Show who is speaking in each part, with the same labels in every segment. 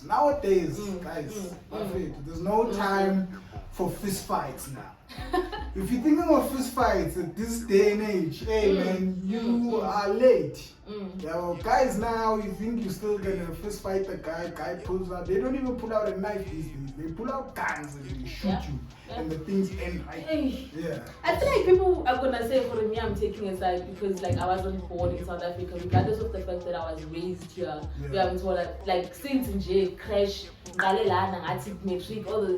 Speaker 1: Nowadays, guys, there's no time for fist fights now. If you're thinking of fist fights at this day and age, hey man, you are late. Guys now, you think you're still gonna fist fight the guy pulls out, they don't even pull out a knife these days. They pull out guns and they shoot you. And the things end like,
Speaker 2: I feel like people are gonna say for me I'm taking a side because like I wasn't born in South Africa, regardless of the fact that I was raised here. I'm told like since in jail, crash, all the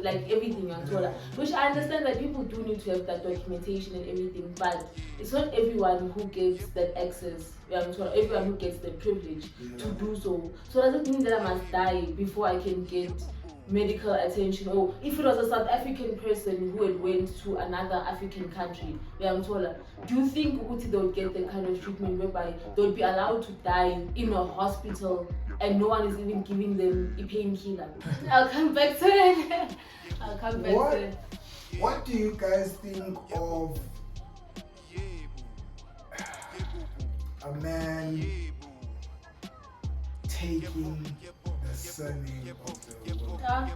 Speaker 2: like everything I'm told. Which I understand that people do need to have that documentation and everything, but it's not everyone who gets that access. Everyone who gets the privilege to do so. So does it mean that I must die before I can get medical attention? Or if it was a South African person who had went to another African country, do you think they would get the kind of treatment whereby they would be allowed to die in a hospital and no one is even giving them a painkiller? I'll come back to it. I'll come back to it.
Speaker 1: What do you guys think of a man taking the surname of the woman?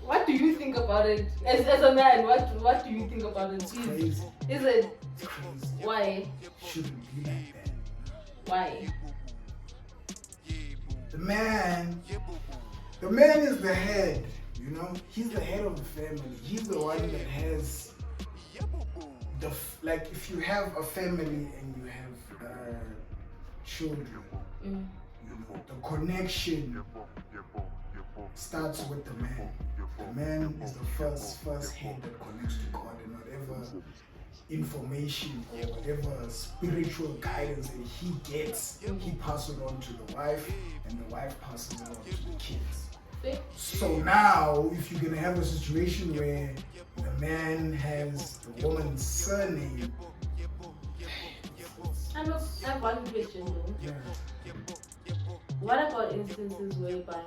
Speaker 2: What do you think about it? As a man, what do you think about it?
Speaker 1: It's crazy.
Speaker 2: Is it?
Speaker 1: It's crazy.
Speaker 2: Why?
Speaker 1: Shouldn't be like that.
Speaker 2: Why?
Speaker 1: The man is the head, you know? He's the head of the family. He's the one that has like if you have a family and you have children, you know, the connection starts with the man. The man is the first head that connects to God, and whatever information or whatever spiritual guidance that he gets, he passes it on to the wife, and the wife passes it on to the kids. So now, if you're gonna have a situation where the man has the woman's surname,
Speaker 2: I have one question though. What about instances whereby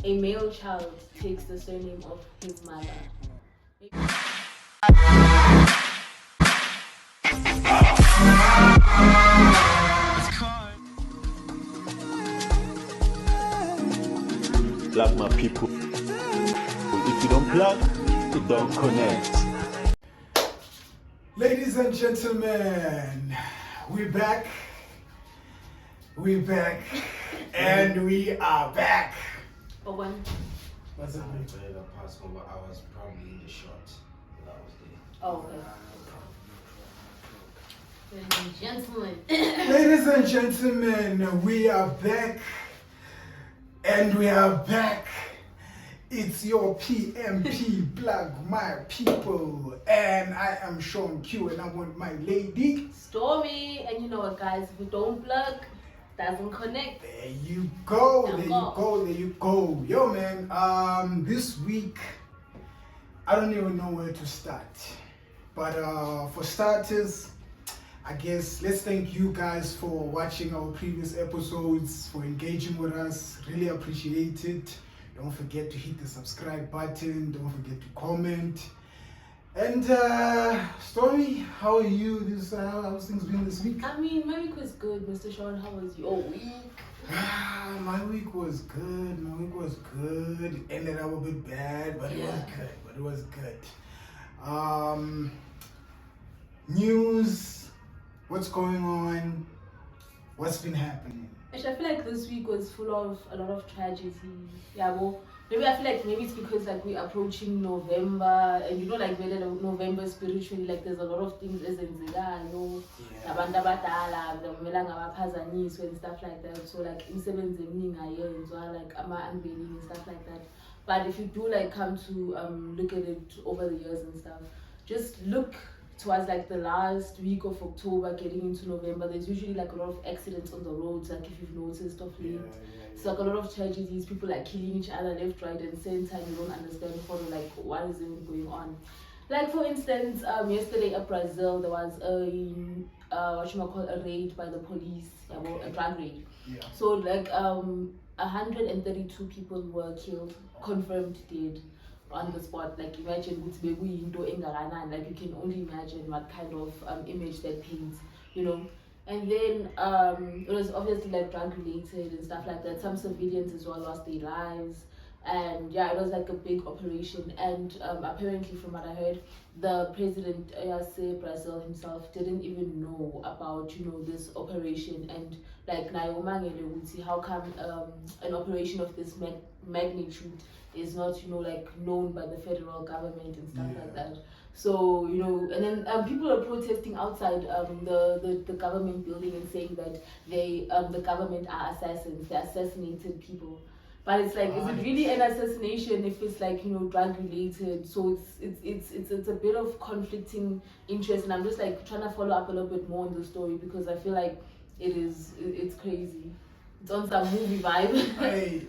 Speaker 2: a male child takes the surname of his mother?
Speaker 3: Plug my people. If you don't plug, you don't connect.
Speaker 1: Ladies and gentlemen, we're back, and we are back.
Speaker 2: But when?
Speaker 4: What's happening for the past couple hours? Probably in the shot that I was there.
Speaker 2: Oh, okay.
Speaker 1: Ladies and gentlemen, we are back, and we are back. It's your PMP Plug My People, and I am Sean Q, and I'm with my lady
Speaker 2: Stormy. And you know what, guys? If we don't plug, doesn't connect.
Speaker 1: There you go. There you go. Yo, man. This week, I don't even know where to start. But for starters, I guess let's thank you guys for watching our previous episodes, for engaging with us. Really appreciate it. Don't forget to hit the subscribe button. Don't forget to comment. And Stormy, how are you? How's things been this week?
Speaker 2: I mean, my week was good, Mr. Sean. How was your week?
Speaker 1: My week was good. It ended up a bit bad, but it was good. News, what's going on? What's been happening?
Speaker 2: Actually, I feel like this week was full of a lot of tragedy. Yeah, well, maybe I feel like maybe it's because like we're approaching November, and you know, like whether November spiritually, like there's a lot of things as in Zigano, abantu abadala, kumele ngabaphazanyiswe and stuff like that. So like imisebenzi eminingi ayenziwa, like ama-unveiling and stuff like that. But if you do like come to look at it over the years and stuff, just look towards like the last week of October getting into November. There's usually like a lot of accidents on the roads, like if you've noticed of late. It's like a lot of tragedies, people like killing each other left, right and center. You don't understand for like what is even going on. Like for instance, yesterday in Brazil there was a raid by the police, a drug raid. So like 132 people were killed, confirmed dead on the spot. Like imagine like you can only imagine what kind of image that paints, you know. And then it was obviously like drug related and stuff like that. Some civilians as well lost their lives. And yeah, it was like a big operation. And apparently, from what I heard, the president, Brazil himself, didn't even know about this operation. And like how come an operation of this magnitude is not like known by the federal government and stuff like that. So and then people are protesting outside the government building and saying that the government are assassins. They assassinated people. But it's like, is it really an assassination if it's like drug related? So it's a bit of conflicting interest, and I'm just like trying to follow up a little bit more on the story because I feel like it's crazy. It's on some movie vibe.
Speaker 1: Hey,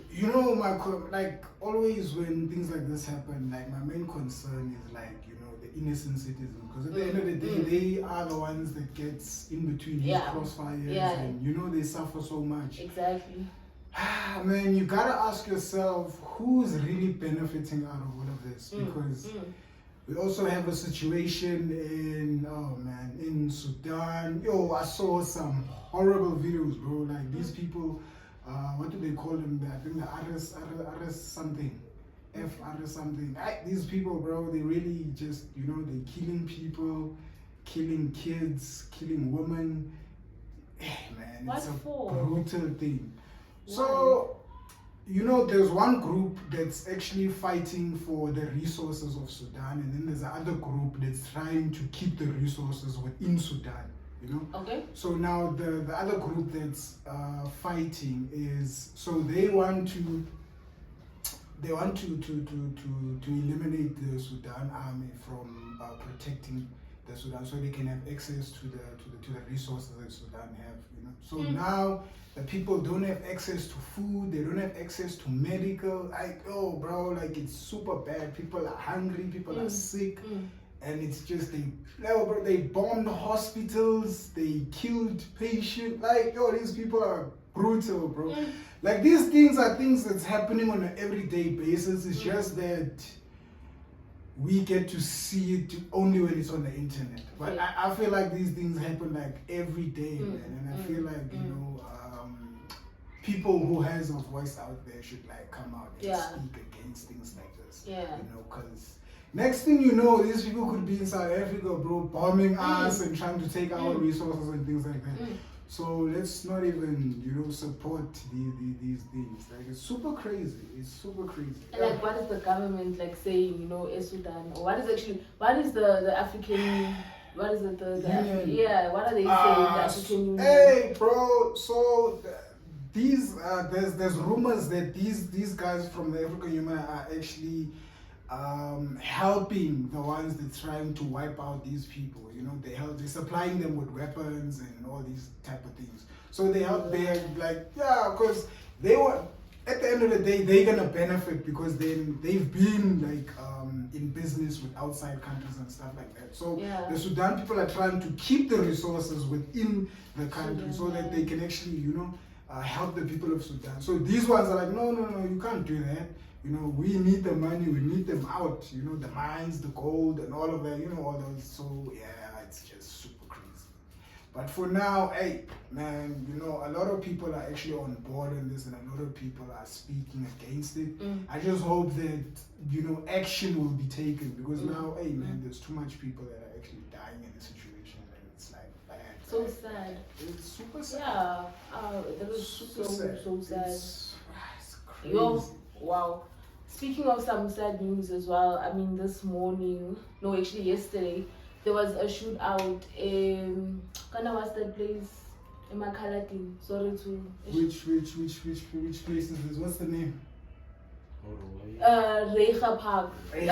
Speaker 1: like always when things like this happen, like my main concern is like the innocent citizen, because at the end of the day they are the ones that gets in between these crossfires, and they suffer so much.
Speaker 2: Exactly.
Speaker 1: Man, you gotta ask yourself who's really benefiting out of all of this, because we also have a situation in Sudan. I saw some horrible videos, bro. Like these people, what do they call them? I think the RS something, FR something. These people, bro, they really just they're killing people, killing kids, killing women. Man, it's a brutal thing. So, there's one group that's actually fighting for the resources of Sudan, and then there's another group that's trying to keep the resources within Sudan,
Speaker 2: Okay.
Speaker 1: So now the other group that's fighting is, so they want to eliminate the Sudan army from protecting the Sudan, so they can have access to the resources that Sudan have, So now the people don't have access to food, they don't have access to medical. Like it's super bad. People are hungry, people are sick, and it's just they bombed hospitals, they killed patients. These people are brutal, bro. Like these things are things that's happening on an everyday basis. It's just that we get to see it only when it's on the internet. But I feel like these things happen like every day, man. And I feel like, people who has a voice out there should like come out and speak against things like this. Because next thing you know, these people could be in South Africa, bro, bombing us and trying to take our resources and things like that. So let's not even, support these things. Like it's super crazy. It's super crazy.
Speaker 2: And like, what is the government like saying? Sudan, or what is the African? What is it? The what are they saying? The African Union.
Speaker 1: Hey, bro. So there's rumors that these guys from the African Union are actually helping the ones that trying to wipe out these people. They're supplying them with weapons and all these type of things. So they're like, because they were, at the end of the day, they're gonna benefit because they've been like in business with outside countries and stuff like that. So the Sudan people are trying to keep the resources within the country so that they can actually, help the people of Sudan. So these ones are like, no, you can't do that. We need the money, we need them out, the mines, the gold and all of that, all those. So it's just super crazy. But for now, hey, man, a lot of people are actually on board in this and a lot of people are speaking against it. I just hope that, action will be taken because now, hey, man, there's too much people that are actually dying in this situation and it's like bad.
Speaker 2: So sad.
Speaker 1: It's super sad.
Speaker 2: That was
Speaker 1: super
Speaker 2: so sad.
Speaker 1: It's crazy.
Speaker 2: Wow. Speaking of some sad news as well, I mean yesterday, there was a shootout in what's that place? In Makalatin. Sorry to
Speaker 1: Which place is this? What's the name?
Speaker 2: Regers Park. Regers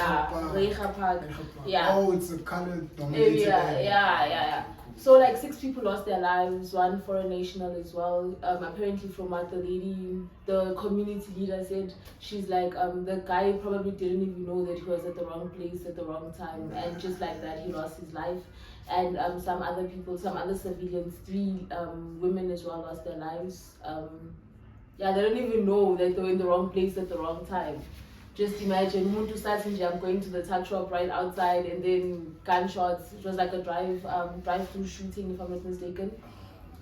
Speaker 2: Park. Yeah.
Speaker 1: Oh, it's a color dominated area.
Speaker 2: Yeah. So like 6 people lost their lives, 1 foreign national as well. Apparently from what the community leader said, she's like, the guy probably didn't even know that he was at the wrong place at the wrong time, and just like that he lost his life. And some other civilians, 3 women as well lost their lives. They don't even know that they were in the wrong place at the wrong time. Just imagine, Muntu Satinjam going to the tuck shop right outside and then gunshots. It was like a drive-through shooting, if I'm not mistaken.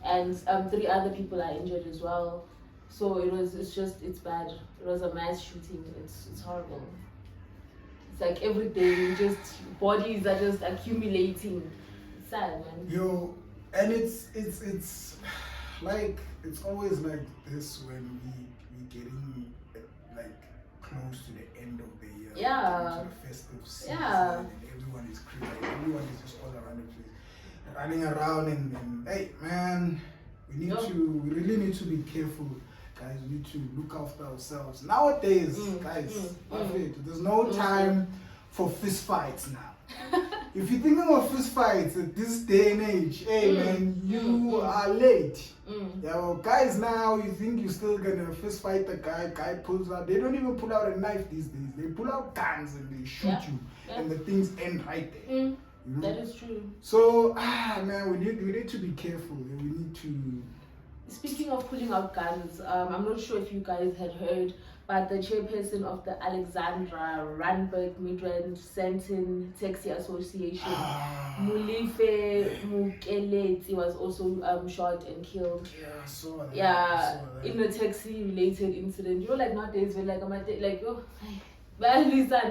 Speaker 2: and 3 other people are injured as well. So it's bad. It was a mass shooting. It's horrible. It's like every day, just bodies are just accumulating. It's sad, man.
Speaker 1: Yo, and it's like it's always like this when we getting like close to the end of the year.
Speaker 2: Yeah.
Speaker 1: To the festive season.
Speaker 2: Yeah.
Speaker 1: And everyone is crazy. Everyone is just all around the place, running around and hey man, we really need to be careful. Guys, we need to look after ourselves. Nowadays, guys, there's no time for fist fights now. If you're thinking of fist fights at this day and age, hey man, you are late. Yeah, well, guys, now you think you're still gonna fist fight the guy pulls out. They don't even pull out a knife these days. They pull out guns and they shoot you, and the things end right there. You know?
Speaker 2: That is true.
Speaker 1: So, man, we need to be careful. We need to.
Speaker 2: Speaking of pulling out guns, I'm not sure if you guys had heard, but the chairperson of the Alexandra Randburg Midrand Sentin Taxi Association, Mulife Mukeleti, was also shot and killed.
Speaker 1: Yeah, I saw that.
Speaker 2: Yeah, in a taxi-related incident. You know, like nowadays, we're like,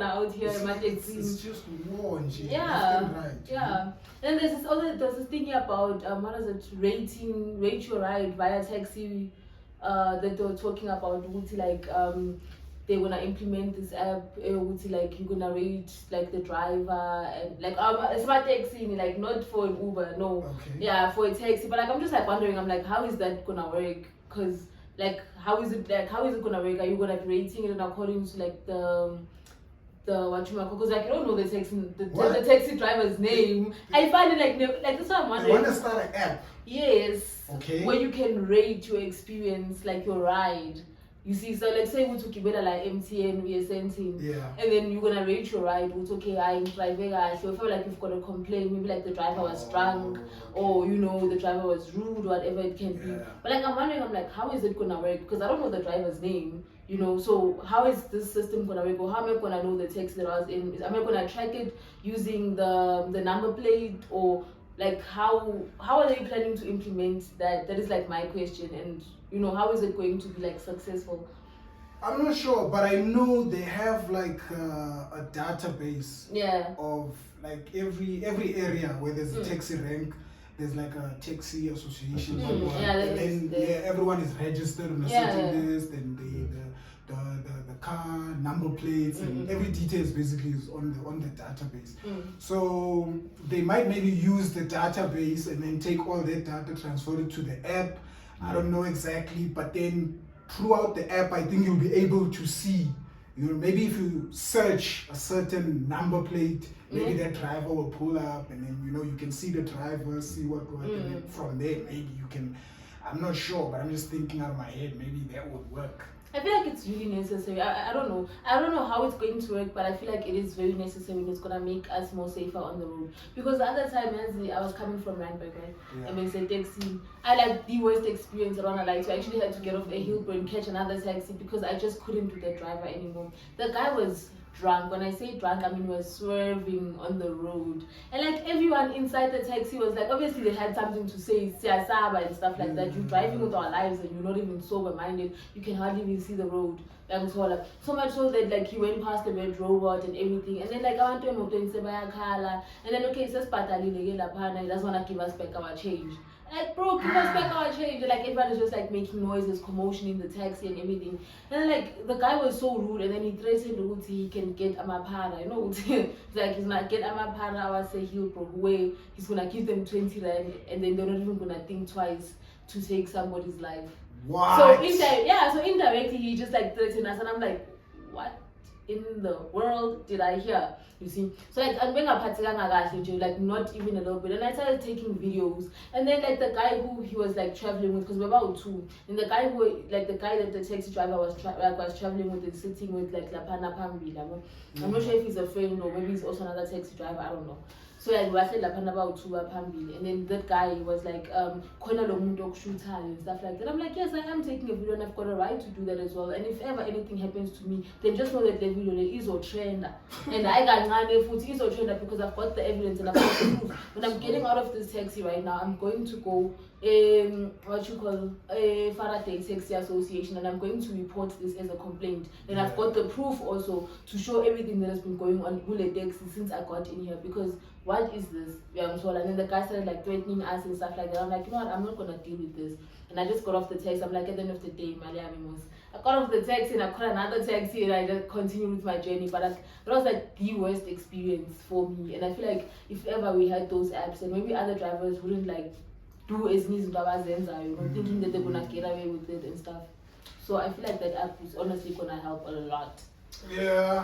Speaker 2: out here,
Speaker 1: it's just war and shit.
Speaker 2: Yeah,
Speaker 1: right,
Speaker 2: yeah. And there's this thing about what is it, rate your ride via taxi, that they were talking about, like they're gonna implement this app, like you're gonna rate like the driver and like a smart taxi, like not for an Uber, no, yeah, for a taxi. But like I'm just like wondering, I'm like, how is that gonna work? Cause like how is it gonna work? Are you gonna be rating it according to like the what you because like you don't know the taxi driver's name. I find it like that's what I'm wondering.
Speaker 1: You wanna start an app?
Speaker 2: Yes.
Speaker 1: Okay.
Speaker 2: Where you can rate your experience, like your ride. You see, so like say we took Kibera like MTN, we are sending, and then you're gonna rate your ride. It's okay, I'm driving. I feel like you've got a complaint, maybe like the driver was drunk, or you know the driver was rude, whatever it can be. But like I'm wondering, I'm like, how is it gonna work? Because I don't know the driver's name, you know. So how is this system gonna work? Or how am I gonna know the taxi that I was in? Am I gonna track it using the number plate, or like how are they planning to implement that? That is like my question. And you know, how is it going to be like successful?
Speaker 1: I'm not sure, but I know they have like a database of like every area where there's a taxi rank. There's like a taxi association, and then everyone is registered on a certain list, and the car number plates and every details basically is on the database. So they might maybe use the database and then take all that data, transfer it to the app. I don't know exactly, but then throughout the app, I think you'll be able to see, you know, maybe if you search a certain number plate, maybe that driver will pull up, and then, you know, you can see the driver, see what, and then from there, maybe you can, I'm not sure, but I'm just thinking out of my head, maybe that would work.
Speaker 2: I feel like it's really necessary. I don't know how it's going to work, but I feel like it is very necessary, and it's gonna make us more safer on the road. Because the other time, I was coming from Randburg, right? And when I said taxi, I like the worst experience around my life. So I actually had to get off a Hillbrook and catch another taxi because I just couldn't do the driver anymore. The guy was drunk. When I say drunk, I mean he was swerving on the road, and like everyone inside the taxi was like, obviously they had something to say, siyasaba and stuff like that. You're driving with our lives and you're not even sober minded. You can hardly even see the road. So much so that like he went past the red robot and everything, and then like I went to him and then okay, it says he doesn't want to give us back our change. Like, bro, give us back our change. Like, everyone is just like making noises, commotion in the taxi and everything. And then, like, the guy was so rude, and then he threatened that he can get Amapara. You know, it's like he's gonna get Amapara, I would say he'll go away. He's gonna give them 20 rand, and then they're not even gonna think twice to take somebody's life.
Speaker 1: What?
Speaker 2: So indirectly, he just like threatened us, and I'm like, what in the world did I hear? You see, so like I'm being like not even a little bit, and I started taking videos, and then like the guy who he was like traveling with, because we're about 2, and the guy that the taxi driver was traveling with and sitting with like Lapana Pambi. I'm not sure if he's a friend or maybe he's also another taxi driver. I don't know. So like we were like about 2 pambili, and then that guy was like, "Khona lo muntu okushuthayo," and stuff like that. I'm like, yes, I am taking a video and I've got a right to do that as well. And if ever anything happens to me, then just know that the video is a trend. And I got futhi is a trend because I've got the evidence and I've got the proof. When I'm getting out of this taxi right now, I'm going to go Faraday Taxi Association, and I'm going to report this as a complaint. And I've got the proof also to show everything that has been going on Bullet Taxi since I got in here, because what is this? And then the guy started like threatening us and stuff like that. I'm like, you know what, I'm not gonna deal with this. And I just got off the taxi. I'm like, at the end of the day, I got off the taxi and I caught another taxi and I just continued with my journey. But like, that was like the worst experience for me. And I feel like if ever we had those apps, and maybe other drivers wouldn't like do as thinking that they're gonna get away with it and stuff. So I feel like that app is honestly gonna help a lot.
Speaker 1: Yeah,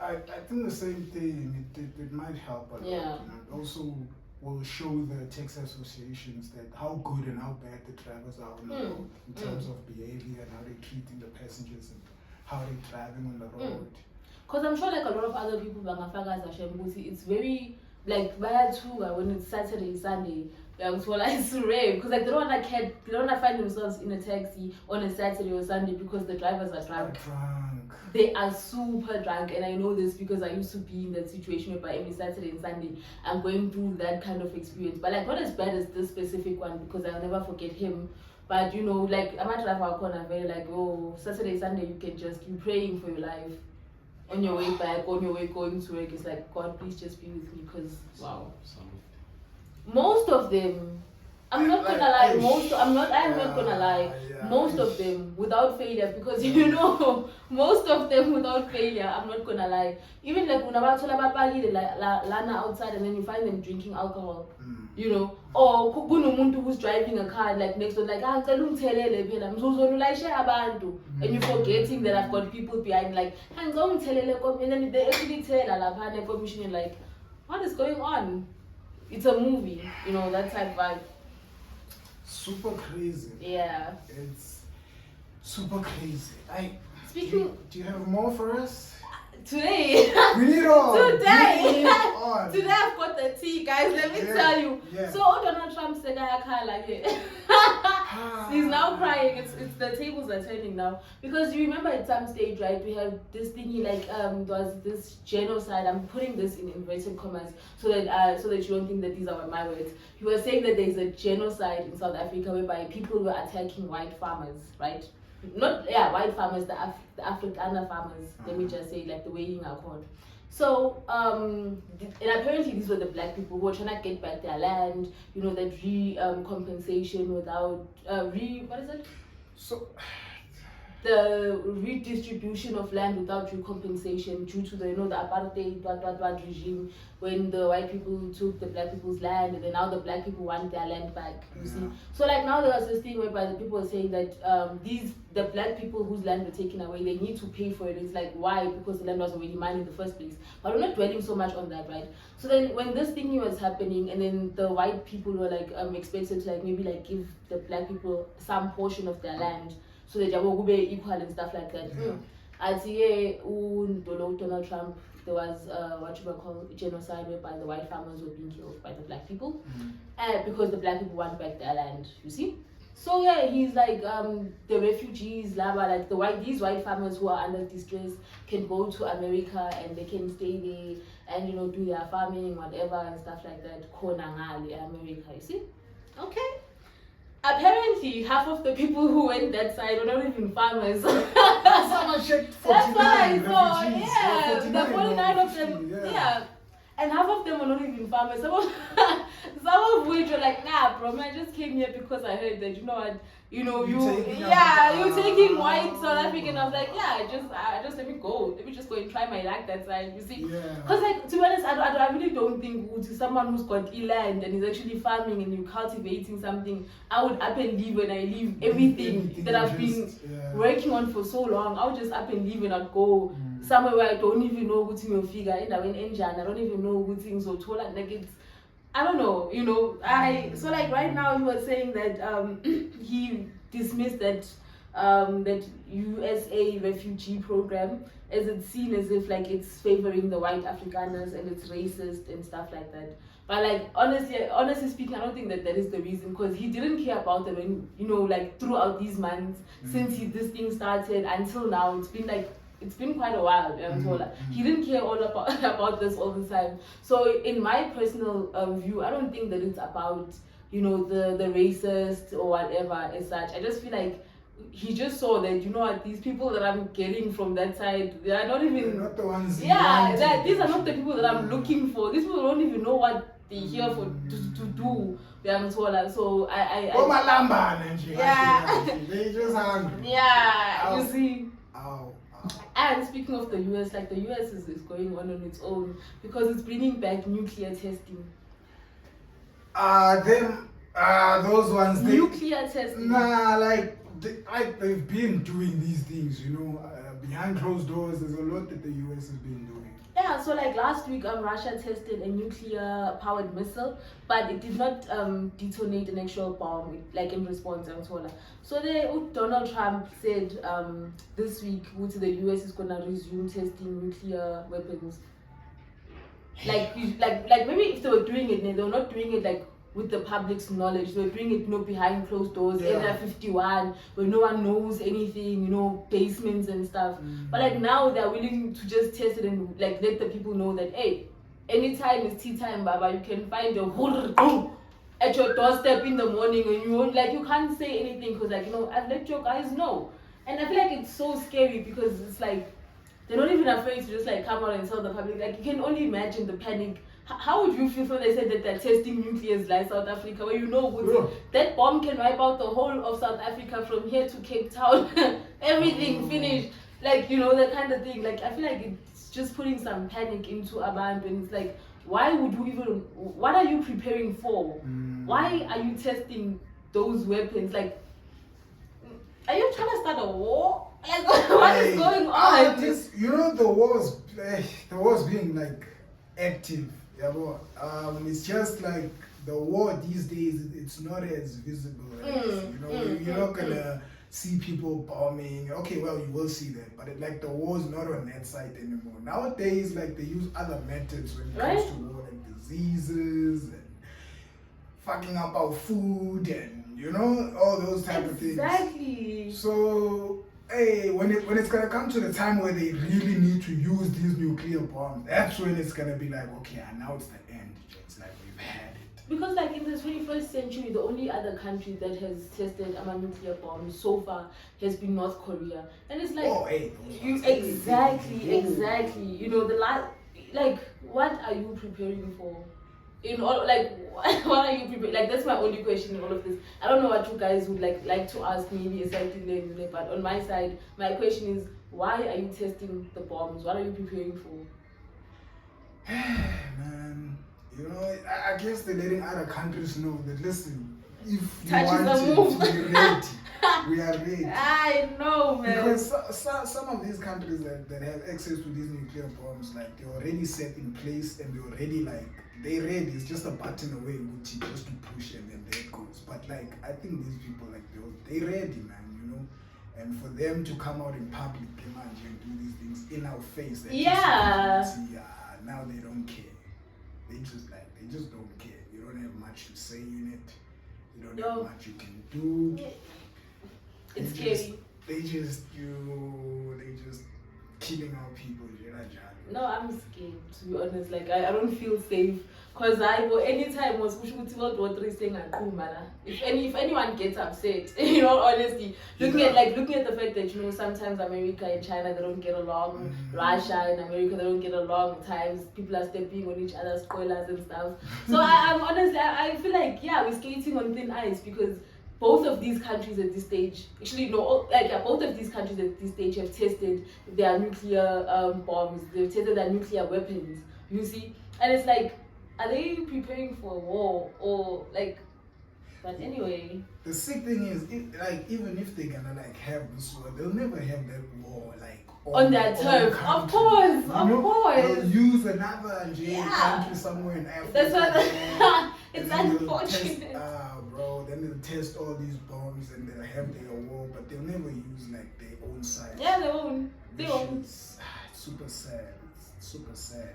Speaker 1: I think the same thing. It might help a lot.
Speaker 2: Yeah.
Speaker 1: And it also will show the taxi associations that how good and how bad the drivers are on the road in terms of behavior and how they're treating the passengers and how they're driving on the road.
Speaker 2: Because I'm sure like a lot of other people, it's very like when it's Saturday, Sunday. It's rare because like they don't want to find themselves in a taxi on a Saturday or Sunday because the drivers are drunk. They are super drunk, and I know this because I used to be in that situation where every Saturday and Sunday I'm going through that kind of experience. But like not as bad as this specific one because I'll never forget him. But you know, like I'm at our corner very like, oh, Saturday, Sunday you praying for your life. On your way back, on your way going to work, it's like, God, please just be with me because wow. Most of them, I'm not gonna lie. Most of them without failure, because you know, most of them without failure. I'm not gonna lie. Even like when lana outside and then you find them drinking alcohol, you know, or kunumuntu who's driving a car like next door, like and you're forgetting that I've got people behind, like and then they actually tell commission like, what is going on? It's a movie, you know, that type vibe.
Speaker 1: Super crazy.
Speaker 2: Yeah.
Speaker 1: It's super crazy.
Speaker 2: Speaking.
Speaker 1: Do you have more for us?
Speaker 2: Today.
Speaker 1: We need on.
Speaker 2: Today I've got the tea, guys. Let me tell you. Yeah. So Donald Trump said like he's now crying. It's the tables are turning now, because you remember at some stage, right? We have this thingy like there was this genocide. I'm putting this in inverted commas so that you don't think that these are my words. He was saying that there's a genocide in South Africa whereby people were attacking white farmers, right? White farmers, the Afrikaner farmers, let me just say, like the way you are called. So, and apparently these were the black people who were trying to get back their land, you know, that compensation without, what is it?
Speaker 1: So,
Speaker 2: the redistribution of land without compensation due to the, you know, the apartheid regime, when the white people took the black people's land, and then now the black people want their land back, you see. So like now there was this thing whereby the people were saying that the black people whose land were taken away, they need to pay for it. It's like, why? Because the land was already mine in the first place. But we're not dwelling so much on that, right? So then when this thing was happening, and then the white people were like expected to like maybe like give the black people some portion of their land, so that they will be equal and stuff like that. As Donald Trump, there was what you would call genocide, whereby the white farmers were being killed by the black people, because the black people want back their land. You see. So yeah, he's like the refugees, like these white farmers who are under distress can go to America and they can stay there and, you know, do their farming, whatever and stuff like that. America, you see. Okay. Apparently, half of the people who went that side were not even farmers.
Speaker 1: That's how I checked 49.
Speaker 2: That's what I saw. Yeah,
Speaker 1: 49,
Speaker 2: the 49 of them. Yeah. And half of them were not even farmers. Some of which were like, nah, bro, I just came here because I heard that, you know what, you're taking white South African. I was like, just let me go. Let me just go and try my luck that side, you see. Because like, to be honest, I really don't think someone who's got land and is actually farming and you're cultivating something, I would up and leave when I leave everything that I've been working on for so long. I would just up and leave and I'd go somewhere where I don't even know what's in your figure. I don't even know what things are told. Like it's, I don't know, you know. So like right now he was saying that he dismissed that that USA refugee program, as it's seen as if like it's favoring the white Afrikaners and it's racist and stuff like that. But like honestly speaking, I don't think that is the reason, because he didn't care about them, and like throughout these months since this thing started until now, it's been quite a while. He didn't care all about this all the time. So in my personal view, I don't think that it's about the racist or whatever as such. I just feel like he just saw that these people that I'm getting from that side, they are not even.
Speaker 1: They're not the ones.
Speaker 2: These are not the people that I'm looking for. These people don't even know what they're here for to do. So I
Speaker 1: they just hungry.
Speaker 2: Yeah, you see.
Speaker 1: Ow.
Speaker 2: And speaking of the US, like the US is going on its own because it's bringing back nuclear testing.
Speaker 1: Those ones.
Speaker 2: Nuclear testing.
Speaker 1: Nah, they've been doing these things, behind closed doors. There's a lot that the US has been doing.
Speaker 2: Yeah, so like last week, Russia tested a nuclear-powered missile, but it did not detonate an actual bomb, like in response. So Donald Trump said this week, the US is gonna resume testing nuclear weapons. Like maybe if they were doing it, they were not doing it like with the public's knowledge. They were doing it, behind closed doors, Area 51, where no one knows anything, basements and stuff. But like now they're willing to just test it and like let the people know that, hey, anytime is tea time, Baba, you can find a whole at your doorstep in the morning, and you can't say anything because I've let your guys know. And I feel like it's so scary because it's like they're not even afraid to just like come out and tell the public. Like you can only imagine the panic. How would you feel when they said that they're testing nuclears like South Africa, where that bomb can wipe out the whole of South Africa from here to Cape Town, everything finished, that kind of thing. Like I feel like it's just putting some panic into abantu, and it's like, why would you even? What are you preparing for? Why are you testing those weapons? Like, are you trying to start a war? Like, what is going on?
Speaker 1: The war's being like active. It's just like the war these days, it's not as visible as, you're not gonna see people bombing. Okay, well, you will see that, but the war's not on that side anymore. Nowadays, they use other methods when it comes to war, like diseases and fucking up our food and, all those type of things.
Speaker 2: Exactly.
Speaker 1: So, hey, when it's gonna come to the time where they really need to use these nuclear bombs, that's when it's gonna be like, okay, now it's the end. It's like we've had it.
Speaker 2: Because in the 21st century, the only other country that has tested nuclear bombs so far has been North Korea, and it's like, exactly. The last, what are you preparing for? What are you preparing? That's my only question in all of this. I don't know what you guys would like to ask me, but on my side, my question is, why are you testing the bombs? What are you preparing for?
Speaker 1: Man, I guess they're letting other countries know that, listen, if you
Speaker 2: Touches
Speaker 1: want
Speaker 2: the move.
Speaker 1: to be ready, we are ready.
Speaker 2: I know, man.
Speaker 1: Because some of these countries that have access to these nuclear bombs, they're already set in place and they're already they're ready. It's just a button away, just to push and then there it goes. But I think these people, they're ready, man, And for them to come out in public, and do these things in our face, now they don't care. They just don't care. You don't have much to say in it. You don't have much you can do.
Speaker 2: It's scary.
Speaker 1: They just killing our people.
Speaker 2: No, I'm scared, to be honest. I don't feel safe. Because anytime was World War III saying if anyone gets upset, honestly, looking at the fact that sometimes America and China, they don't get along, Russia and America, they don't get along at times, people are stepping on each other's spoilers and stuff. So I'm honestly, I feel like we're skating on thin ice, because both of these countries at this stage, both of these countries at this stage have tested their nuclear bombs, they've tested their nuclear weapons, you see? And it's are they preparing for a war or but anyway.
Speaker 1: The sick thing is, even if they're gonna have this war, they'll never have that war
Speaker 2: on their turf. Of course.
Speaker 1: They'll use another country somewhere in Africa.
Speaker 2: That's what it's unfortunate.
Speaker 1: Bro, then they'll test all these bombs and they'll have their war, but they'll never use like their own side.
Speaker 2: Yeah, they won't. They
Speaker 1: Which
Speaker 2: won't.
Speaker 1: is, it's super sad. It's super sad.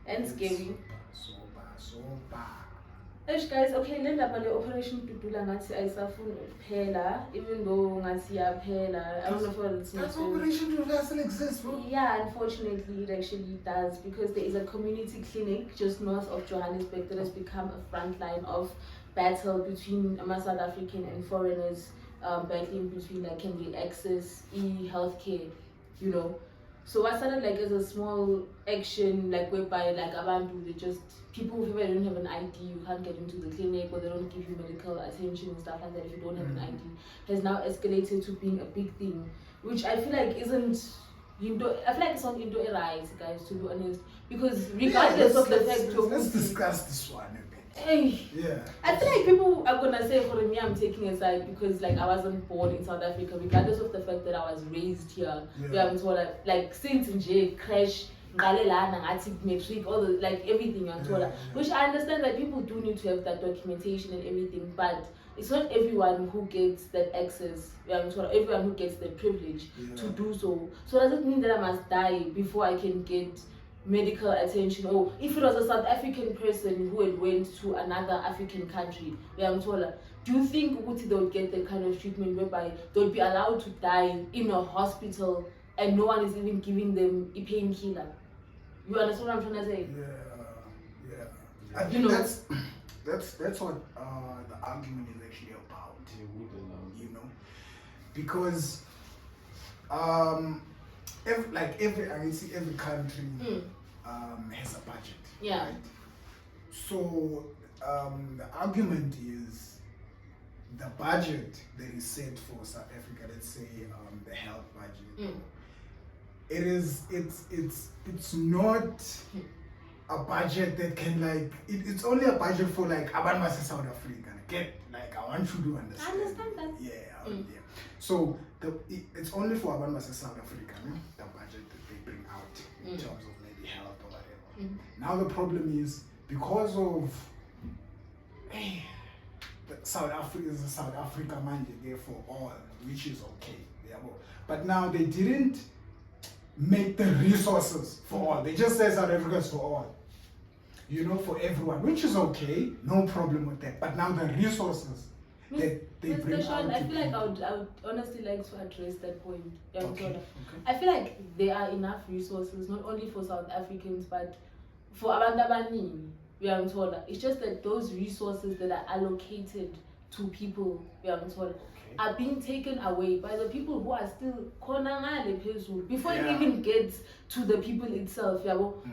Speaker 2: And
Speaker 1: It's
Speaker 2: scary.
Speaker 1: So bad.
Speaker 2: Eish guys, okay, le ndaba le operation Tutula ngathi ayisafuni ukuphela, even though ngathi iyaphela. I don't know if it's
Speaker 1: That's Operation Tutula still exists, bro.
Speaker 2: Yeah, unfortunately it actually does, because there is a community clinic just north of Johannesburg that has become a front line of battle between South African and foreigners, battling between like can they access healthcare, you know. So I started like as a small action, like whereby like abantu, they just people who don't have an ID, you can't get into the clinic, or they don't give you medical attention and stuff like that if you don't have an ID, has now escalated to being a big thing, which I feel like isn't. I feel like it's not into a rise, guys, to be honest, because regardless of the fact of
Speaker 1: let's discuss this one a bit.
Speaker 2: Hey,
Speaker 1: Yeah.
Speaker 2: I feel like people are gonna say for me I'm taking a side because like I wasn't born in South Africa, regardless of the fact that I was raised here.
Speaker 1: Yeah.
Speaker 2: I'm told like since in jail, crash, matric, all the like everything I'm told. Which I understand that people do need to have that documentation and everything, but it's not everyone who gets that access. I'm told everyone who gets the privilege to do so. So does it mean that I must die before I can get medical attention? Or if it was a South African person who had went to another African country, do you think they would get that kind of treatment whereby they would be allowed to die in a hospital and no one is even giving them a painkiller? You understand what I'm trying to say?
Speaker 1: Yeah. I think that's what the argument is actually about. You know, because every country has a budget.
Speaker 2: Yeah.
Speaker 1: Right? So the argument is the budget that is set for South Africa, let's say the health budget. It's not a budget that can like it's only a budget for like abantu South Africa. I want you to understand.
Speaker 2: I understand that.
Speaker 1: Yeah. So it's only for abantu South Africa, the budget that they bring out in terms of maybe health or whatever. Now the problem is because of South Africa is a South Africa mandate there for all, which is okay. But now they didn't make the resources for all. They just say South Africa is for all. You know, for everyone, which is okay, no problem with that. But now the resources that they bring out.
Speaker 2: I feel like I would honestly like to address that point.
Speaker 1: Okay.
Speaker 2: I feel like there are enough resources, not only for South Africans, but for abantu abaningi. It's just that those resources that are allocated to people are being taken away by the people who are still before it even gets to the people itself.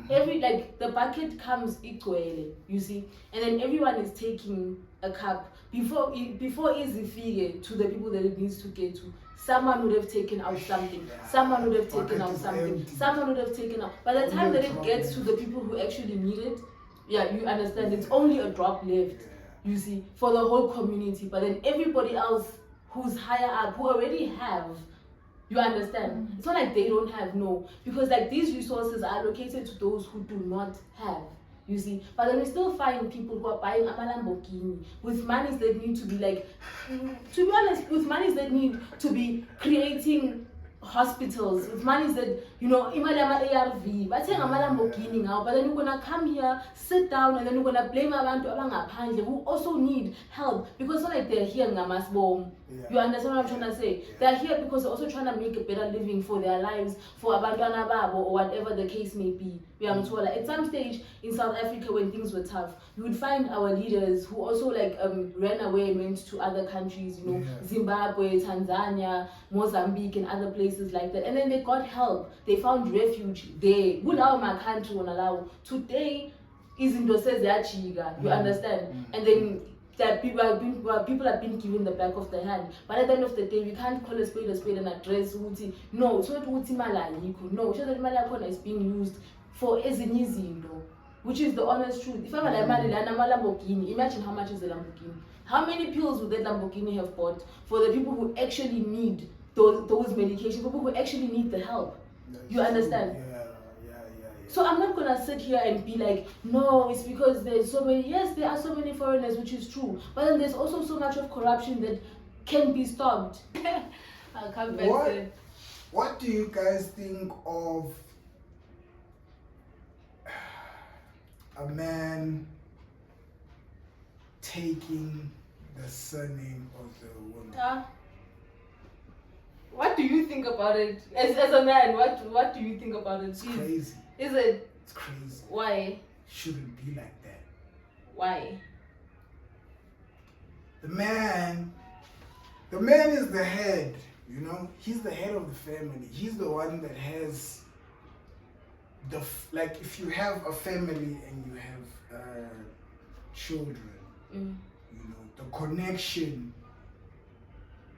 Speaker 2: Every like the bucket comes equally, you see, and then everyone is taking a cup before easy figure to the people that it needs to get to. Someone would have taken out something. Someone would have taken out something. Someone would have taken out. By the time that it gets to the people who actually need it, you understand, it's only a drop left, you see, for the whole community. But then everybody else who's higher up, who already have, you understand? It's not like they don't have, no. Because like these resources are allocated to those who do not have, you see. But then we still find people who are buying a Lamborghini with monies that need to be like, to be honest, with monies that need to be creating hospitals, with monies that, you know, imali ARV, but saying Lamborghini now, but then you're gonna come here, sit down, and then you're gonna blame abantu abangaphandle who also need help, because it's not like they're here ngamasbom. You understand what I'm trying to say? They're here because they're also trying to make a better living for their lives, for abantwana babo, or whatever the case may be. At some stage in South Africa, when things were tough, you would find our leaders who also like ran away and went to other countries, you know, Zimbabwe, Tanzania, Mozambique, and other places like that, and then they got help. They found refuge there. My country won't allow. Today is in you understand? And then that people have been given the back of the hand. But at the end of the day, we can't call a spade and address Uti. No, it's not Uti Malayiko. No, it's just that Malayiko is being used for ezinyizinto, which is the honest truth. If I'm a Lamborghini, imagine how much is a Lamborghini. How many pills would that Lamborghini have bought for the people who actually need those medications, people who actually need the help? You understand? So I'm not gonna sit here and be like, no, it's because there's so many. Yes, there are so many foreigners, which is true. But then there's also so much of corruption that can be stopped. I'll come back to it.
Speaker 1: What do you guys think of a man taking the surname of the woman?
Speaker 2: What do you think about it? As a man, what do you think about it?
Speaker 1: It's crazy.
Speaker 2: Is it?
Speaker 1: It's crazy.
Speaker 2: Why?
Speaker 1: Shouldn't be like that.
Speaker 2: Why?
Speaker 1: The man is the head, you know? He's the head of the family. He's the one that has like if you have a family and you have children, you know, the connection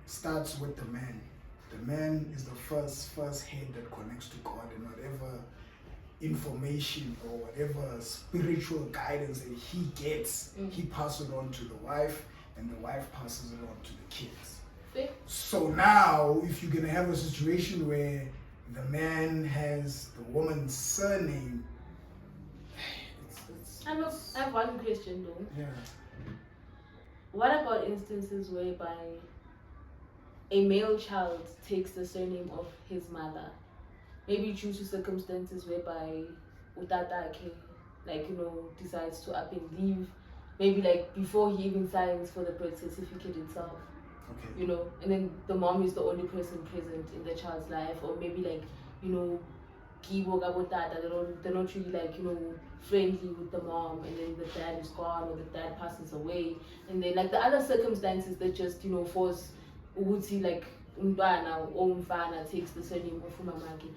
Speaker 1: starts with the man. The man is the first head that connects to God, and whatever information or whatever spiritual guidance that he gets, he passes it on to the wife, and the wife passes it on to the kids. So now, if you're gonna have a situation where the man has the woman's surname,
Speaker 2: I have one question though.
Speaker 1: Yeah.
Speaker 2: What about instances whereby a male child takes the surname of his mother, maybe due to circumstances whereby utata like, you know, decides to up and leave, maybe like before he even signs for the birth certificate itself.
Speaker 1: Okay.
Speaker 2: You know, and then the mom is the only person present in the child's life, or maybe like, you know, they're not really like, you know, friendly with the mom, and then the dad is gone or the dad passes away, and then like the other circumstances that just, you know, force Uguti like Umbana or Umfana takes the surname of Umamaki.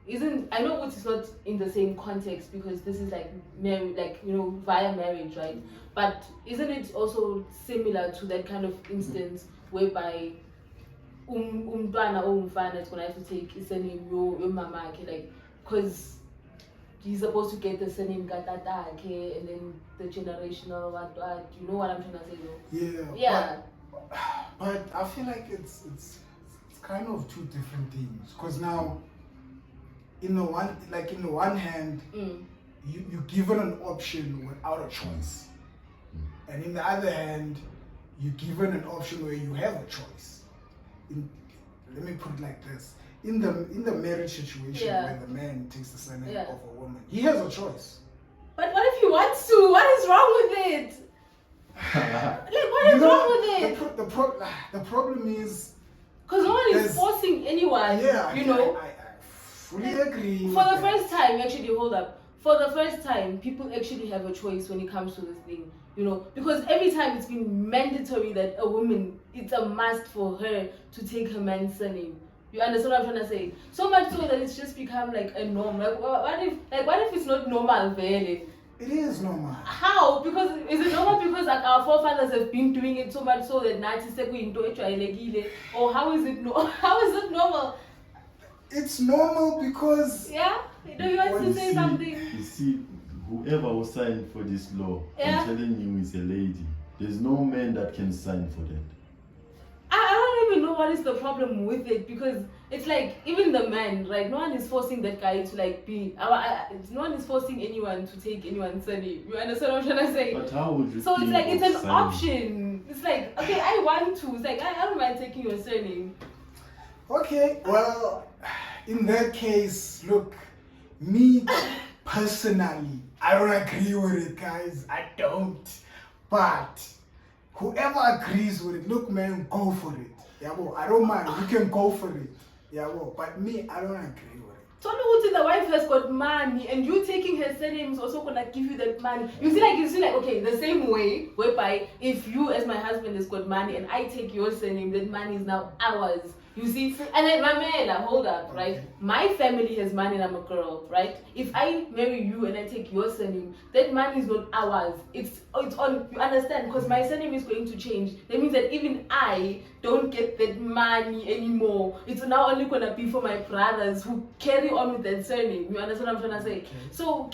Speaker 2: Isn't, I know it's not in the same context because this is like marriage, like, you know, via marriage, right? But isn't it also similar to that kind of instance whereby Umtwana or Umfana is gonna have to take his surname your mama, like, because he's supposed to get the surname Gatata, okay, and then the generational what, you know what I'm trying to say though?
Speaker 1: Yeah. But I feel like it's kind of two different things. Because now, in the one hand, you're given an option without a choice, and in the other hand, you're given an option where you have a choice. Let me put it like this: in the marriage situation where the man takes the surname of a woman, he has a choice.
Speaker 2: But what if he wants to? What is wrong with it? Like, what is wrong with it?
Speaker 1: The problem is
Speaker 2: because no one is forcing anyone. You know.
Speaker 1: I fully agree.
Speaker 2: For the first time, actually, hold up. For the first time, people actually have a choice when it comes to this thing. You know, because every time it's been mandatory that a woman, it's a must for her to take her man's surname. You understand what I'm trying to say? So much so that it's just become like a norm. Like, what if it's not normal, really?
Speaker 1: It is normal.
Speaker 2: How? Because is it normal because like our forefathers have been doing it so much so that or how is it normal?
Speaker 1: It's normal because
Speaker 2: Do you want to say something?
Speaker 3: You see, whoever will sign for this law, I'm telling you, is a lady. There's no man that can sign for that.
Speaker 2: I don't even know what is the problem with it, because it's like even the man, right? No one is forcing that guy to like be. No one is forcing anyone to take anyone's surname. You understand what I'm trying to say?
Speaker 3: But how would you?
Speaker 2: So it's like it's an option. It's like, okay, I want to. It's like I don't mind taking your surname.
Speaker 1: Okay, well, in that case, look, me personally, I don't agree with it, guys. I don't. But whoever agrees with it, look, man, go for it. Yeah, well, I don't mind. You can go for it. Yeah, well, but me, I don't agree with it.
Speaker 2: So the wife has got money, and you taking her surname is also gonna give you that money. You see, like, okay, the same way whereby if you as my husband has got money and I take your surname, that money is now ours. You see, and then Mamela, hold up, right? My family has money and I'm a girl, right? If I marry you and I take your surname, that money is not ours. It's on, you understand? Because my surname is going to change. That means that even I don't get that money anymore. It's now only gonna be for my brothers who carry on with that surname. You understand what I'm trying to say? So,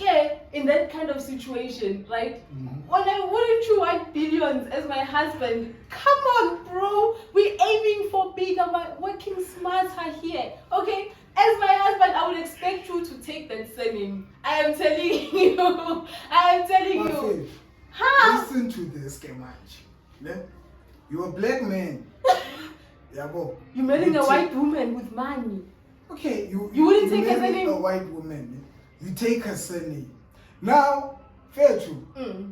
Speaker 2: in that kind of situation, right? Wouldn't you want billions as my husband? Come on, bro. We're aiming for bigger. Working smarter here, okay? As my husband, I would expect you to take that surname. I am telling you. I am telling you.
Speaker 1: Buffett,
Speaker 2: How?
Speaker 1: listen to this, Kemanchi. Yeah? You're a black man. Yeah, but
Speaker 2: You're marrying
Speaker 1: you
Speaker 2: a
Speaker 1: take-
Speaker 2: white woman with money.
Speaker 1: Okay,
Speaker 2: You wouldn't take her
Speaker 1: marry
Speaker 2: surname?
Speaker 1: a white woman. You take her surname. Now, fair true.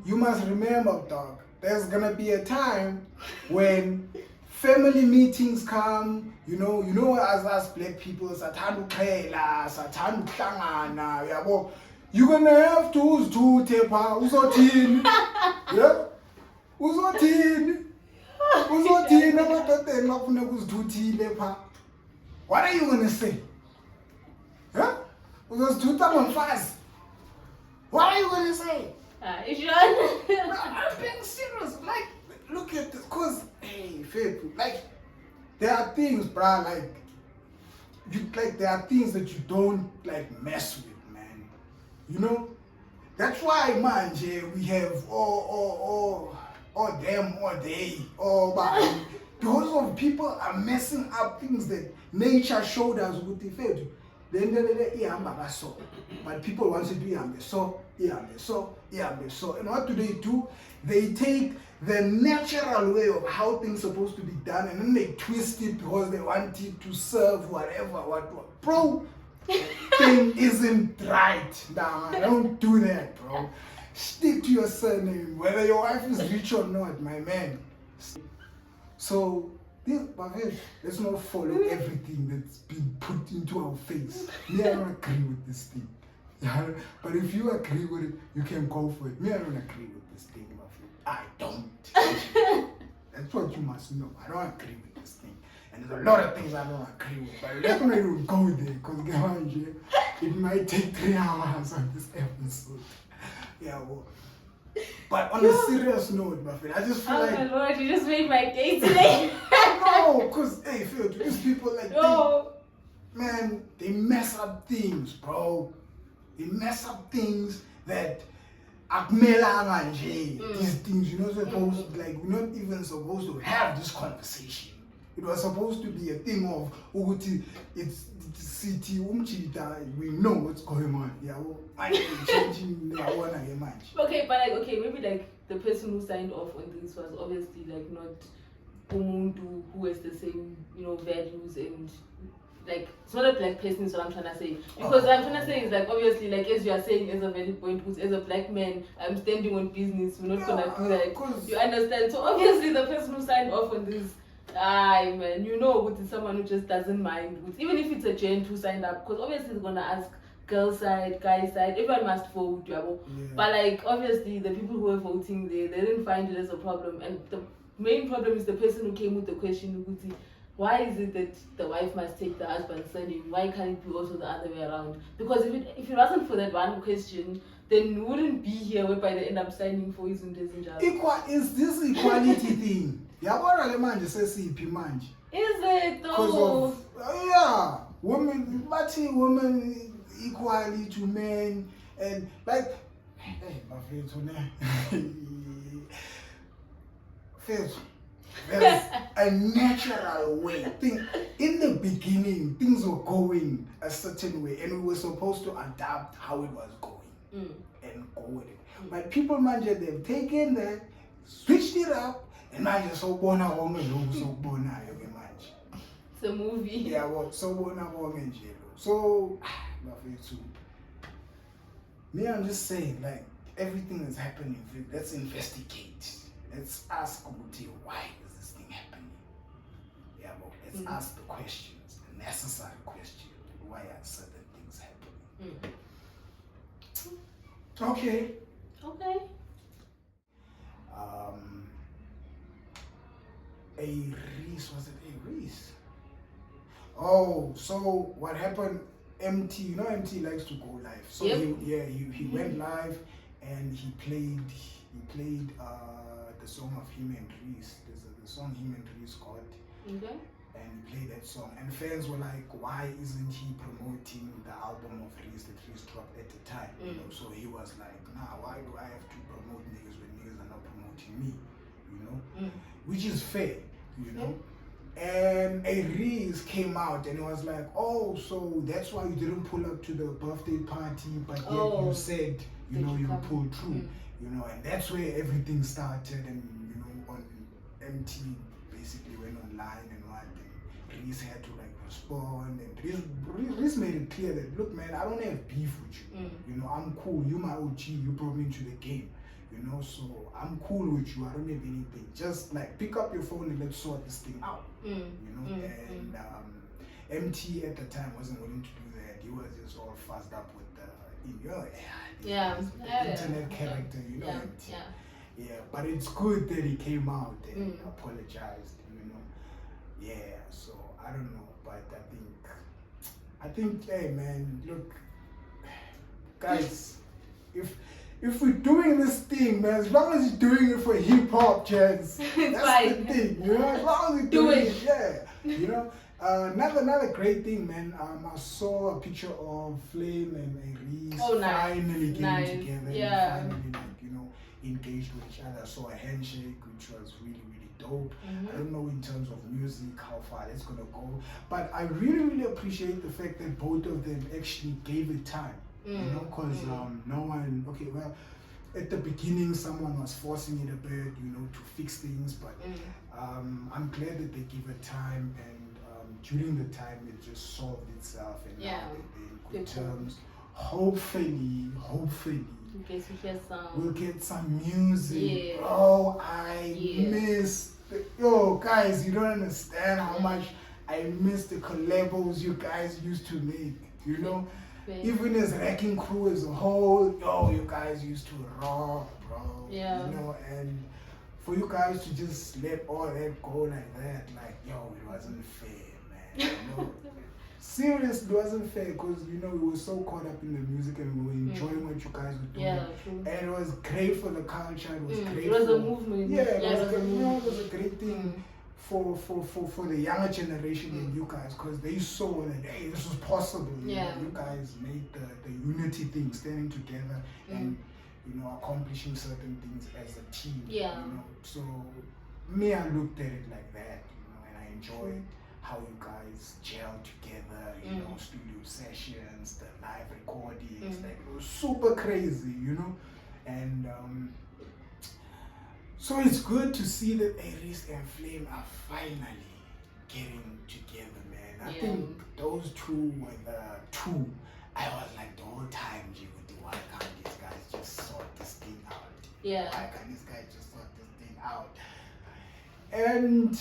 Speaker 1: You must remember, dog. There's gonna be a time when family meetings come. You know, as us black people, sathandu khela, sathandu hlangana, yabo. You're gonna have to uzituthe pha, uzothini. Yeah? Uzothini. Uzothini amadodeni mafuneka uzithuthile pha. What are you gonna say? Huh? Uzozithutha ngomfazi. What are you gonna say?
Speaker 2: Is
Speaker 1: No, I'm being serious. Like, look at this. Cause, hey, faithful. Like, there are things, bruh. There are things that you don't like mess with, man. You know. That's why, man, we have all them, all they, all but because of people are messing up things that nature showed us with the faith. Then but people want to do so. And what do? They take the natural way of how things are supposed to be done and then they twist it because they want it to serve whatever. Bro, thing isn't right. Nah, don't do that, bro. Stick to your surname, whether your wife is rich or not, my man. So, let's not follow everything that's been put into our face. Me, I don't agree with this thing. Yeah, but if you agree with it, you can go for it. Me, I don't agree with this thing, Buffett. I don't. That's what you must know. I don't agree with this thing. And there's a lot of things I don't agree with. But let's not even go there, because it might take 3 hours on this episode. Yeah, well. But on a serious note, my friend, I just feel
Speaker 2: oh my lord, you just made my day today.
Speaker 1: no, because, hey, Phil, these people, like, they mess up things, bro. They mess up things that akumelanga nje. These things, you're not supposed to, like, we're not even supposed to have this conversation. It was supposed to be a thing of, it's the city, we know what's going on. Yeah, well, I ain't changing the one I imagine.
Speaker 2: Okay, but maybe like the person who signed off on this was obviously like not umuntu who has the same, values and like it's not a black person is what I'm trying to say. Because what I'm trying to say is like obviously like as you are saying as a valid point, who's as a black man, I'm standing on business, we're not gonna do that. You understand? So obviously the person who signed off on this man, with someone who just doesn't mind. Even if it's a gent who signed up, because obviously they're gonna ask girl side, guy side, everyone must vote, But like obviously the people who were voting they didn't find it as a problem. And the main problem is the person who came with the question, why is it that the wife must take the husband's surname? Why can't it be also the other way around? Because if it wasn't for that one question, then we wouldn't be here whereby they end up signing for his and
Speaker 1: Is this equality thing? Yabona le manje sesiphi manje?
Speaker 2: Is it though?
Speaker 1: Women equally to men and like hey my friends there's a natural way. In the beginning, things were going a certain way, and we were supposed to adapt how it was going and go with it. But people, they've taken that, switched it up, and now you're so born a woman, so born
Speaker 2: it's a movie.
Speaker 1: Yeah, well, so born a woman, so me, I'm just saying, like everything that's happening, let's investigate. Let's ask why is this thing happening? Yeah, well, let's ask the questions, the necessary questions. Why are certain things happening? Okay. Was it a Reese? Oh, so what happened? MT, MT likes to go live. So he went live and he played the song of him and Reese. There's the song him and Reese got.
Speaker 2: Okay.
Speaker 1: And he played that song. And fans were like, why isn't he promoting the album of Reese that Reese dropped at the time? So he was like, nah, why do I have to promote niggas when niggas are not promoting me? Which is fair, And a Reese came out and it was like, oh, so that's why you didn't pull up to the birthday party, but yet you said, you know, you pulled through, you know, and that's where everything started. And, you know, on MT basically went online and what, and Reese had to like respond, and Reese made it clear that, look, man, I don't have beef with you, you know, I'm cool, you my OG, you brought me into the game. You know, so I'm cool with you. I don't have anything. Just like pick up your phone and let's sort this thing out. You know, and MT at the time wasn't willing to do that. He was just all fuzzed up with the internet character. You know, MT. Yeah, but it's good that he came out and apologized. You know, yeah. So I don't know, but I think, hey man, look, guys, if we're doing this thing, man, as long as you're doing it for hip hop, Chance, that's
Speaker 2: fine.
Speaker 1: the thing, you know. As long as you're doing it, yeah, you know. Another great thing, man. I saw a picture of Flame and Reese finally getting together, and finally, like, you know, engaged with each other. I saw a handshake, which was really, really dope. I don't know in terms of music how far that's gonna go, but I really, really appreciate the fact that both of them actually gave it time. You know, because no one, okay, well, at the beginning someone was forcing it a bit, you know, to fix things, but I'm glad that they give it time, and during the time it just solved itself, and now they're in good terms. Hopefully we'll get some music. Oh, I miss guys, you don't understand how much I miss the collabos you guys used to make, you know. Even as Wrecking Crew as a whole, you guys used to rock, bro.
Speaker 2: Yeah.
Speaker 1: You know, and for you guys to just let all that go like that, like, it wasn't fair, man. You know? Seriously, it wasn't fair, because, you know, we were so caught up in the music and we were enjoying what you guys were doing.
Speaker 2: Yeah, true.
Speaker 1: And it was great for the culture. It was great.
Speaker 2: It was a movement.
Speaker 1: Yeah, it was a great thing. For the younger generation and you guys, because they saw that, hey, this was possible. You know, you guys made the unity thing, standing together and, you know, accomplishing certain things as a team. You know, so me, I looked at it like that, you know, and I enjoyed how you guys gelled together, you know, studio sessions, the live recordings, like, it was super crazy, you know, and so it's good to see that Aries and Flame are finally getting together, man. I think those two were the two. I was like the whole time, why can't these guys just sort this thing out? Why can't these guys just sort this thing out? And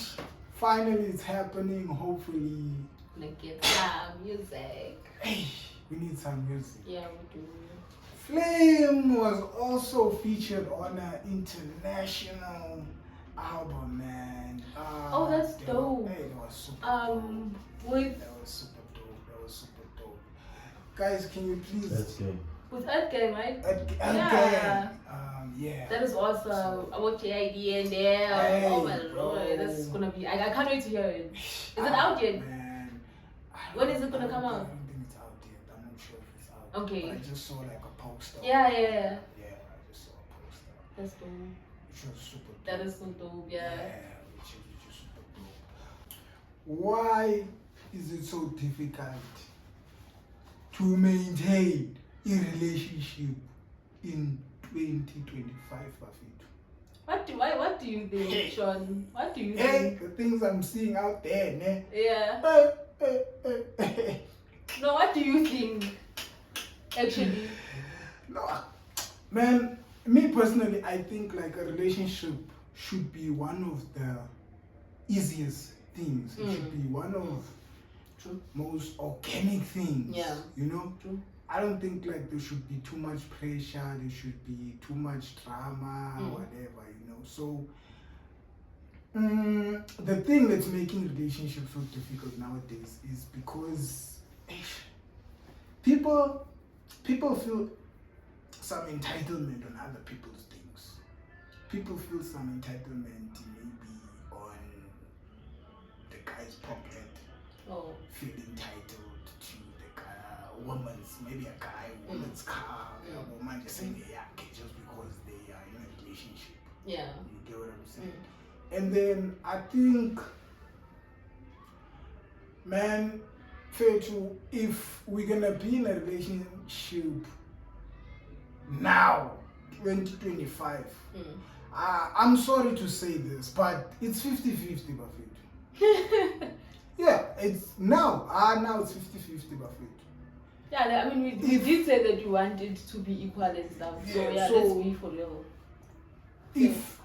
Speaker 1: finally it's happening, hopefully.
Speaker 2: Like, get some music.
Speaker 1: Hey, we need some music.
Speaker 2: Yeah, we do.
Speaker 1: Flame was also featured on an international album, man.
Speaker 2: That's dope.
Speaker 1: Hey, that was super
Speaker 2: dope.
Speaker 1: That was super dope. Guys, can you please?
Speaker 3: That's good.
Speaker 2: With Earth Game, right?
Speaker 1: Yeah.
Speaker 2: That is awesome. Okay, idea in there.
Speaker 1: Hey,
Speaker 2: oh my lord, this is gonna be. I can't wait to hear it. Is it out yet?
Speaker 1: Man,
Speaker 2: when is it gonna come out?
Speaker 1: I don't think it's out yet. I'm not sure if it's out.
Speaker 2: Okay.
Speaker 1: But I just saw like a poster.
Speaker 2: Yeah.
Speaker 1: Yeah, I just saw a poster.
Speaker 2: That's dope.
Speaker 1: Which was super dope.
Speaker 2: That is so dope. Yeah.
Speaker 1: Which is super dope. Why is it so difficult to maintain a relationship in 2025, Bafito?
Speaker 2: What do you think, Sean? What do you think?
Speaker 1: The things I'm seeing out there, ne?
Speaker 2: Yeah. No, what do you think? Actually.
Speaker 1: No, man, me personally, I think like a relationship should be one of the easiest things. It should be one of most organic things.
Speaker 2: Yeah.
Speaker 1: You know?
Speaker 2: True.
Speaker 1: I don't think like there should be too much pressure, there should be too much drama, whatever, you know. So the thing that's making relationships so difficult nowadays is because people feel some entitlement on other people's things. People feel some entitlement maybe on the guy's pocket. Feel entitled to the woman's car, a woman just saying just because they are in a relationship.
Speaker 2: Yeah.
Speaker 1: You get what I'm saying? And then I think Man, fair to, if we're gonna be in a relationship now, 2025, I'm sorry to say this, but it's 50-50 Buffett. Yeah, it's now. Now it's 50-50 Buffett.
Speaker 2: Yeah, I mean, we did say that you want it to be equal and stuff. So yeah, let's be for real.
Speaker 1: If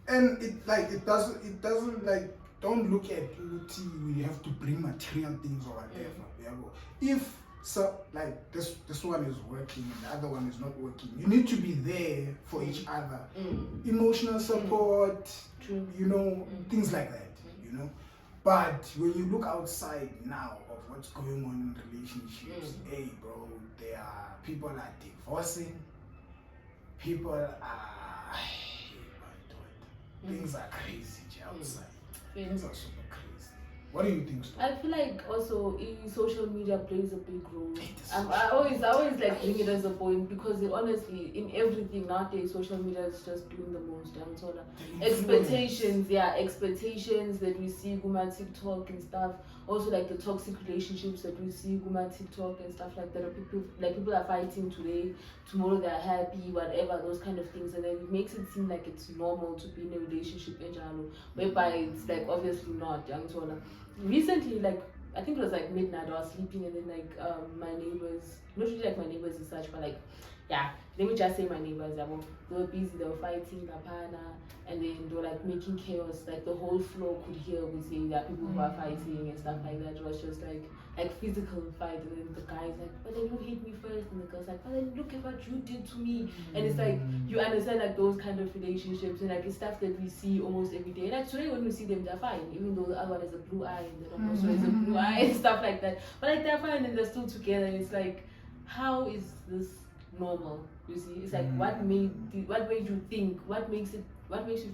Speaker 1: and it doesn't like, don't look at UT we have to bring material things or whatever. If so, like this one is working and the other one is not working, you need to be there for each other. Emotional support, you know, things like that, you know. But when you look outside now of what's going on in relationships, hey bro, people are divorcing, people are things are crazy outside. Things are super crazy. What do you think, Sto?
Speaker 2: I feel like also social media plays a big role. I always like bring it as a point because honestly, in everything nowadays, social media is just doing the most. Expectations that we see Guma TikTok and stuff. Also like the toxic relationships that we see Guma TikTok and stuff like that. People are fighting today, tomorrow they're happy, whatever, those kind of things, and then it makes it seem like it's normal to be in a relationship in general, whereby it's like obviously not. Recently, like I think it was like midnight, I was sleeping and then like my neighbors, not really like my neighbors as such, but like let me just say my neighbors, they were busy, they were fighting and then they were like making chaos, like the whole floor could hear with saying that people who are fighting and stuff like that. It was just like physical fight, and then the guy's like, but then you hit me first, and the girl's like, but then look at what you did to me. And it's like you understand like those kind of relationships, and like it's stuff that we see almost every day. Like today when we see them, they're fine, even though the other one has a blue eye and the other also has a blue eye and stuff like that, but like they're fine and they're still together. And it's like, how is this normal? You see, it's like what made you think, what makes you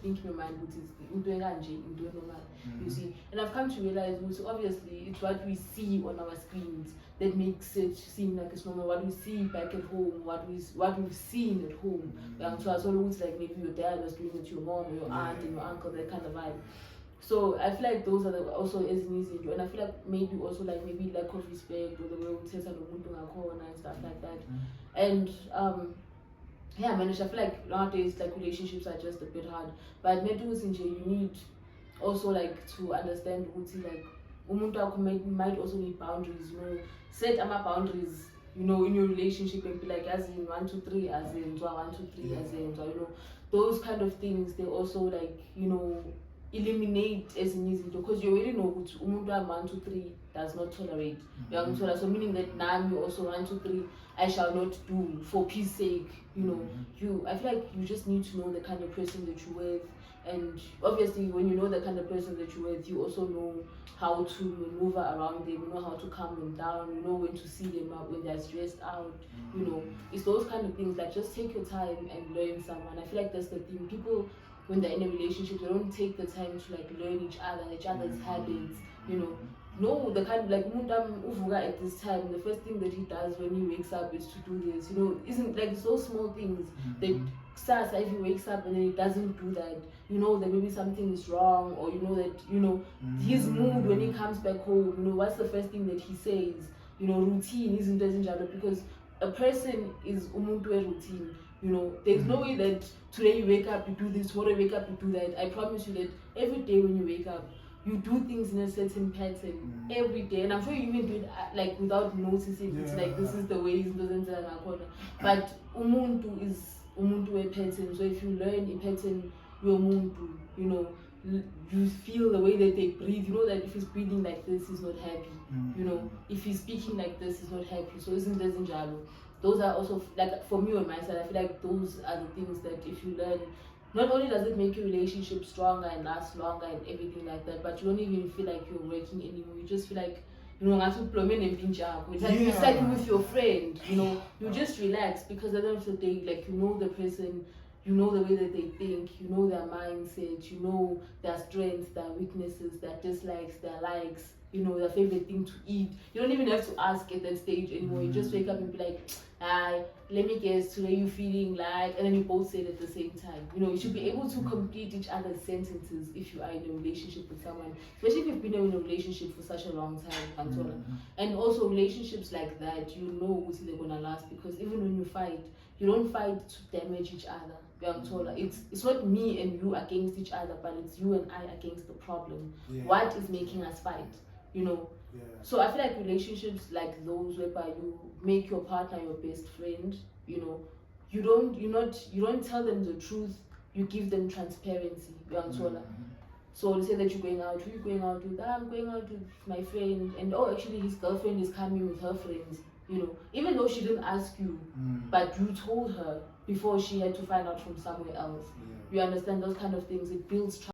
Speaker 2: think in your mind which is normal, you see. And I've come to realize also obviously it's what we see on our screens that makes it seem like it's normal. What we see back at home, what we've seen at home. So it's always like maybe your dad was doing it to your mom or your aunt and your uncle, that kind of vibe. So I feel like those are also as easy, and I feel like maybe also like maybe lack of respect or the way we say and stuff like that. And I feel like nowadays like relationships are just a bit hard. But maybe you need also like to understand like umuntu might also need boundaries, you know. Set boundaries, you know, in your relationship and be like as in 1, 2, 3 as in 1, 2, 3 as in, you know, those kind of things. They also like, you know, eliminate as in easy because you already know which umuntu 1, 2, 3 does not tolerate. So meaning that now you also 1, 2, 3 I shall not do for peace sake, you know. I feel like you just need to know the kind of person that you're with, and obviously when you know the kind of person that you're with, you also know how to maneuver around them, you know how to calm them down, you know when to see them up when they're stressed out, you know. It's those kind of things, like just take your time and learn someone. I feel like that's the thing. People, when they're in a relationship, they don't take the time to like learn each other's habits, you know. No, the kind of like Mundam Uvuga at this time, the first thing that he does when he wakes up is to do this, you know. Isn't like those small things that starts if he wakes up and then he doesn't do that, you know that maybe something is wrong, or you know that, you know, his mood when he comes back home, you know, what's the first thing that he says, you know. Routine isn't because a person is umuntu routine, you know. There's no way that today you wake up, you do this, tomorrow you wake up, you do that. I promise you that every day when you wake up, you do things in a certain pattern every day, and I'm sure you even do it like without noticing. It's like this is the way it doesn't. But umuntu is umuntu a pattern. So if you learn a pattern, your umuntu, you know, you feel the way that they breathe. You know that if he's breathing like this, he's not happy. You know, if he's speaking like this, he's not happy. So isn't this in Jalo? Those are also like for me on my side. I feel like those are the things that if you learn. Not only does it make your relationship stronger and last longer and everything like that, but you don't even feel like you're working anymore. You just feel like, you know, it's like with your friend, you know, you just relax because at the end of the day, like, you know the person, you know the way that they think, you know their mindset, you know their strengths, their weaknesses, their dislikes, their likes, you know, their favorite thing to eat. You don't even have to ask at that stage anymore. You just wake up and be like, hi, let me guess, today you feeling like, and then you both say it at the same time. You know, you should be able to complete each other's sentences if you are in a relationship with someone, especially if you've been in a relationship for such a long time. And also relationships like that, you know they're gonna last, because even when you fight, you don't fight to damage each other. It's not me and you against each other, but it's you and I against the problem. What is making us fight? You know. So I feel like relationships like those whereby you make your partner your best friend, you know, you don't tell them the truth, you give them transparency. So let's say that you're going out, who are you going out with? I'm going out with my friend, and oh, actually his girlfriend is coming with her friends, you know, even though she didn't ask you, but you told her before she had to find out from somewhere else. You understand those kind of things, it builds trust.